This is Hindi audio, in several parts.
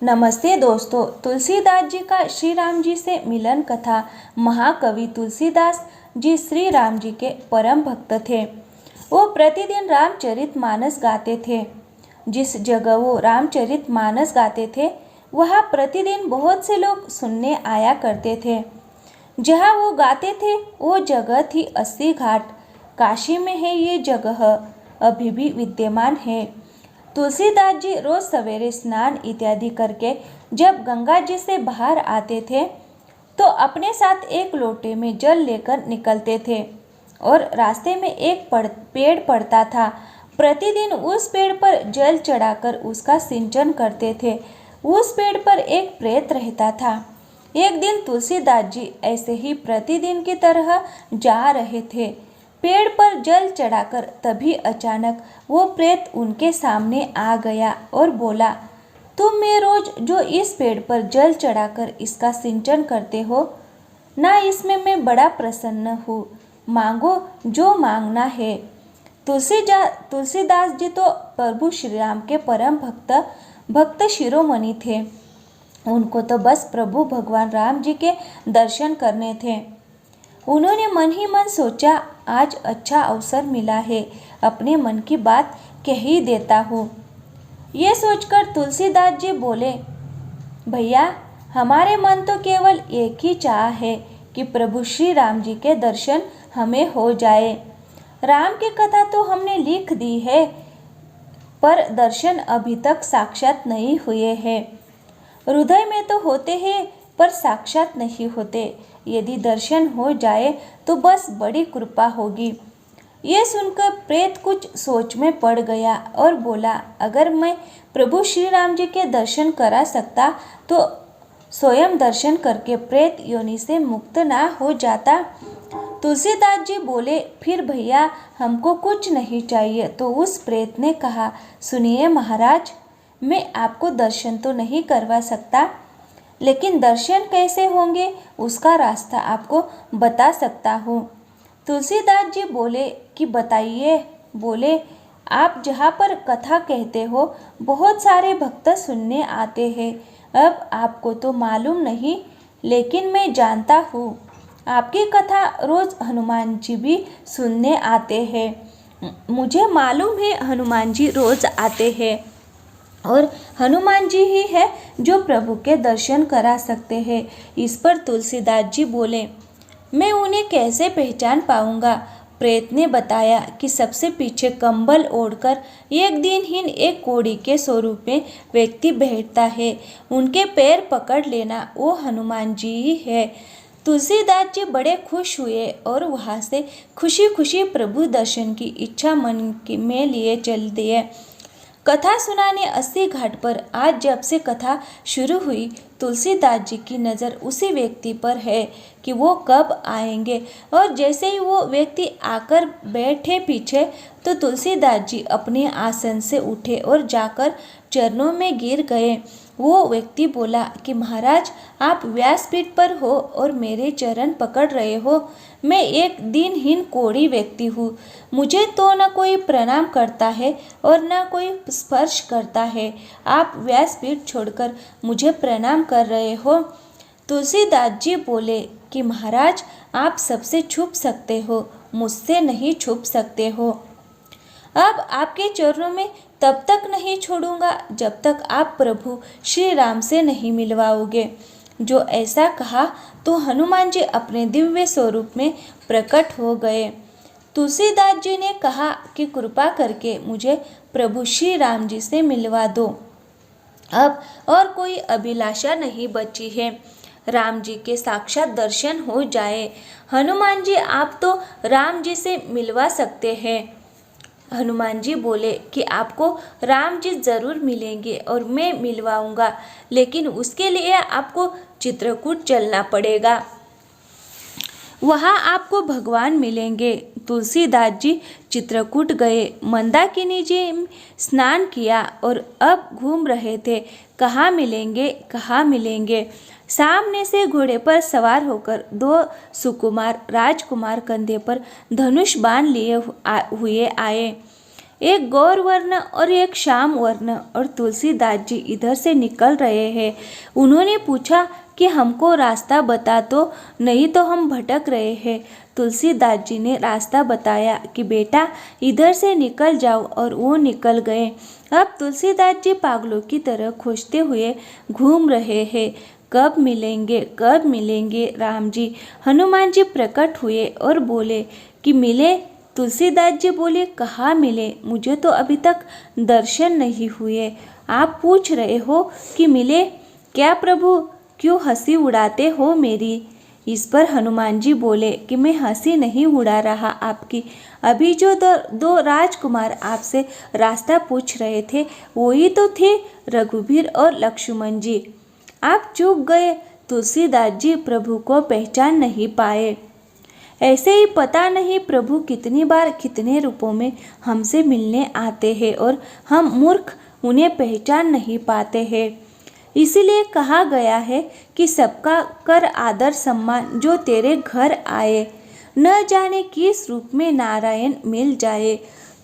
नमस्ते दोस्तों, तुलसीदास जी का श्री राम जी से मिलन कथा। महाकवि तुलसीदास जी श्री राम जी के परम भक्त थे। वो प्रतिदिन रामचरितमानस गाते थे। जिस जगह वो रामचरितमानस गाते थे वहाँ प्रतिदिन बहुत से लोग सुनने आया करते थे। जहाँ वो गाते थे वो जगह थी अस्सी घाट। काशी में है ये जगह, अभी भी विद्यमान है। तुलसीदास जी रोज सवेरे स्नान इत्यादि करके जब गंगा जी से बाहर आते थे तो अपने साथ एक लोटे में जल लेकर निकलते थे और रास्ते में एक पेड़ पड़ता था। प्रतिदिन उस पेड़ पर जल चढ़ाकर उसका सिंचन करते थे। उस पेड़ पर एक प्रेत रहता था। एक दिन तुलसीदास जी ऐसे ही प्रतिदिन की तरह जा रहे थे। पेड़ पर जल चढ़ाकर तभी अचानक वो प्रेत उनके सामने आ गया और बोला, तुम में रोज जो इस पेड़ पर जल चढ़ाकर इसका सिंचन करते हो ना, इसमें मैं बड़ा प्रसन्न हूँ। मांगो जो मांगना है। तुलसीदास जी तो प्रभु श्री राम के परम भक्त शिरोमणि थे। उनको तो बस प्रभु भगवान राम जी के दर्शन करने थे। उन्होंने मन ही मन सोचा, आज अच्छा अवसर मिला है, अपने मन की बात कह ही देता हूँ। ये सोचकर तुलसीदास जी बोले, भैया हमारे मन तो केवल एक ही चाह है कि प्रभु श्री राम जी के दर्शन हमें हो जाए। राम की कथा तो हमने लिख दी है पर दर्शन अभी तक साक्षात नहीं हुए हैं। हृदय में तो होते हैं पर साक्षात नहीं होते। यदि दर्शन हो जाए तो बस बड़ी कृपा होगी। ये सुनकर प्रेत कुछ सोच में पड़ गया और बोला, अगर मैं प्रभु श्री राम जी के दर्शन करा सकता तो स्वयं दर्शन करके प्रेत योनि से मुक्त ना हो जाता। तुलसीदास जी बोले, फिर भैया हमको कुछ नहीं चाहिए। तो उस प्रेत ने कहा, सुनिए महाराज, मैं आपको दर्शन तो नहीं करवा सकता, लेकिन दर्शन कैसे होंगे उसका रास्ता आपको बता सकता हूँ। तुलसीदास जी बोले कि बताइए। बोले, आप जहाँ पर कथा कहते हो बहुत सारे भक्त सुनने आते हैं। अब आपको तो मालूम नहीं, लेकिन मैं जानता हूँ। आपकी कथा रोज हनुमान जी भी सुनने आते हैं। मुझे मालूम है हनुमान जी रोज आते हैं और हनुमान जी ही है जो प्रभु के दर्शन करा सकते हैं। इस पर तुलसीदास जी बोले, मैं उन्हें कैसे पहचान पाऊंगा। प्रेत ने बताया कि सबसे पीछे कंबल ओढ़कर एक दिनहीन एक कोढ़ी के स्वरूप में व्यक्ति बैठता है। उनके पैर पकड़ लेना, वो हनुमान जी ही है। तुलसीदास जी बड़े खुश हुए और वहाँ से खुशी खुशी प्रभु दर्शन की इच्छा में लिए चल दिए। कथा सुनाने अस्सी घाट पर आज जब से कथा शुरू हुई, तुलसीदास जी की नज़र उसी व्यक्ति पर है कि वो कब आएंगे। और जैसे ही वो व्यक्ति आकर बैठे पीछे तो तुलसीदास जी अपने आसन से उठे और जाकर चरणों में गिर गए। वो व्यक्ति बोला कि महाराज, आप व्यासपीठ पर हो और मेरे चरण पकड़ रहे हो। मैं एक दिनहीन कोढ़ी व्यक्ति हूँ। मुझे तो न कोई प्रणाम करता है और न कोई स्पर्श करता है। आप व्यासपीठ छोड़कर मुझे प्रणाम कर रहे हो। तुलसीदास जी बोले कि महाराज, आप सबसे छुप सकते हो, मुझसे नहीं छुप सकते हो। अब आपके चरणों में तब तक नहीं छोड़ूंगा जब तक आप प्रभु श्री राम से नहीं मिलवाओगे। जो ऐसा कहा तो हनुमान जी अपने दिव्य स्वरूप में प्रकट हो गए। तुलसीदास जी ने कहा कि कृपा करके मुझे प्रभु श्री राम जी से मिलवा दो। अब और कोई अभिलाषा नहीं बची है। राम जी के साक्षात दर्शन हो जाए। हनुमान जी, आप तो राम जी से मिलवा सकते हैं। हनुमान जी बोले कि आपको राम जी ज़रूर मिलेंगे और मैं मिलवाऊंगा, लेकिन उसके लिए आपको चित्रकूट चलना पड़ेगा। वहाँ आपको भगवान मिलेंगे। तुलसीदास जी चित्रकूट गए। मंदाकिनी जी स्नान किया और अब घूम रहे थे, कहाँ मिलेंगे कहाँ मिलेंगे। सामने से घोड़े पर सवार होकर दो सुकुमार राजकुमार कंधे पर धनुष बाण लिए हुए आए। एक गौर वर्ण और एक श्याम वर्ण और तुलसीदास जी इधर से निकल रहे हैं। उन्होंने पूछा कि हमको रास्ता बता दो, नहीं तो हम भटक रहे हैं। तुलसीदास जी ने रास्ता बताया कि बेटा इधर से निकल जाओ, और वो निकल गए। अब तुलसीदास जी पागलों की तरह खोजते हुए घूम रहे हैं। कब मिलेंगे राम जी। हनुमान जी प्रकट हुए और बोले कि मिले। तुलसीदास जी बोले, कहाँ मिले, मुझे तो अभी तक दर्शन नहीं हुए। आप पूछ रहे हो कि मिले क्या प्रभु, क्यों हंसी उड़ाते हो मेरी। इस पर हनुमान जी बोले कि मैं हंसी नहीं उड़ा रहा आपकी, अभी जो दो राजकुमार आपसे रास्ता पूछ रहे थे वही तो थे, रघुवीर और लक्ष्मण जी। आप चूक गए। तुलसीदास जी प्रभु को पहचान नहीं पाए। ऐसे ही पता नहीं प्रभु कितनी बार कितने रूपों में हमसे मिलने आते हैं और हम मूर्ख उन्हें पहचान नहीं पाते हैं। इसीलिए कहा गया है कि सबका कर आदर सम्मान जो तेरे घर आए, न जाने किस रूप में नारायण मिल जाए।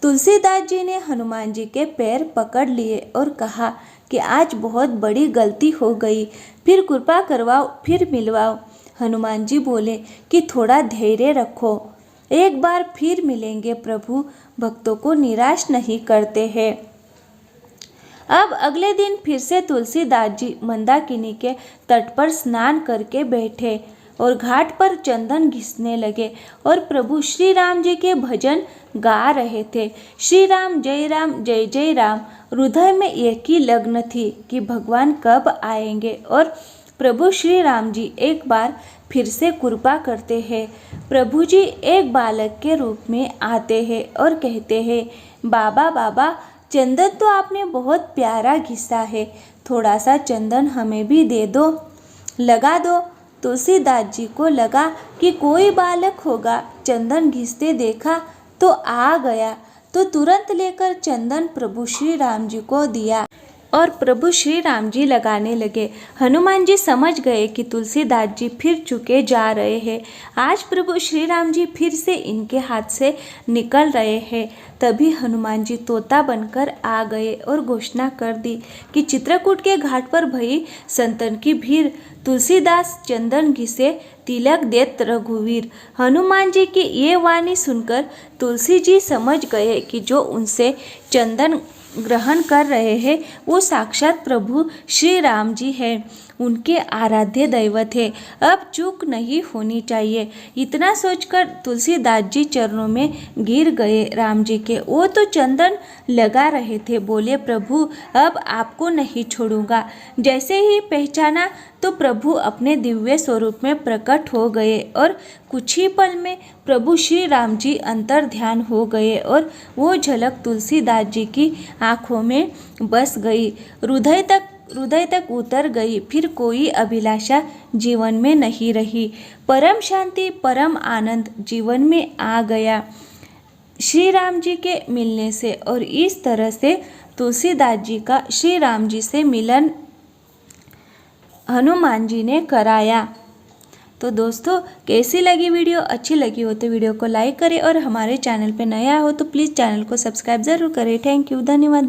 तुलसीदास जी ने हनुमान जी के पैर पकड़ लिए और कहा कि आज बहुत बड़ी गलती हो गई, फिर कृपा करवाओ, फिर मिलवाओ। हनुमान जी बोले कि थोड़ा धैर्य रखो, एक बार फिर मिलेंगे प्रभु, भक्तों को निराश नहीं करते हैं। अब अगले दिन फिर से तुलसीदास जी मंदाकिनी के तट पर स्नान करके बैठे और घाट पर चंदन घिसने लगे और प्रभु श्री राम जी के भजन गा रहे थे। श्री राम जय जय राम हृदय में एक ही लग्न थी कि भगवान कब आएंगे और प्रभु श्री राम जी एक बार फिर से कृपा करते हैं। प्रभु जी एक बालक के रूप में आते हैं और कहते हैं, बाबा बाबा चंदन तो आपने बहुत प्यारा घिसा है, थोड़ा सा चंदन हमें भी दे दो, लगा दो। तुलसीदास जी को लगा कि कोई बालक होगा, चंदन घिसते देखा तो आ गया, तो तुरंत लेकर चंदन प्रभु श्री राम जी को दिया और प्रभु श्री राम जी लगाने लगे। हनुमान जी समझ गए कि तुलसीदास जी फिर चुके जा रहे हैं। आज प्रभु श्री राम जी फिर से इनके हाथ से निकल रहे हैं। तभी हनुमान जी तोता बनकर आ गए और घोषणा कर दी कि चित्रकूट के घाट पर भई संतन की भीड़, तुलसीदास चंदन घिसे तिलक देत रघुवीर। हनुमान जी की ये वाणी सुनकर तुलसी जी समझ गए कि जो उनसे चंदन ग्रहण कर रहे हैं वो साक्षात प्रभु श्री राम जी हैं, उनके आराध्य दैवत है। अब चूक नहीं होनी चाहिए। इतना सोचकर तुलसीदास जी चरणों में गिर गए राम जी के। वो तो चंदन लगा रहे थे। बोले, प्रभु अब आपको नहीं छोड़ूंगा। जैसे ही पहचाना तो प्रभु अपने दिव्य स्वरूप में प्रकट हो गए और कुछ ही पल में प्रभु श्री राम जी अंतर ध्यान हो गए और वो झलक तुलसीदास जी की आँखों में बस गई, हृदय तक उतर गई। फिर कोई अभिलाषा जीवन में नहीं रही। परम शांति, परम आनंद जीवन में आ गया श्री राम जी के मिलने से। और इस तरह से तुलसीदास जी का श्री राम जी से मिलन हनुमान जी ने कराया। तो दोस्तों, कैसी लगी वीडियो? अच्छी लगी हो तो वीडियो को लाइक करें और हमारे चैनल पे नया हो तो प्लीज़ चैनल को सब्सक्राइब ज़रूर करें। थैंक यू, धन्यवाद।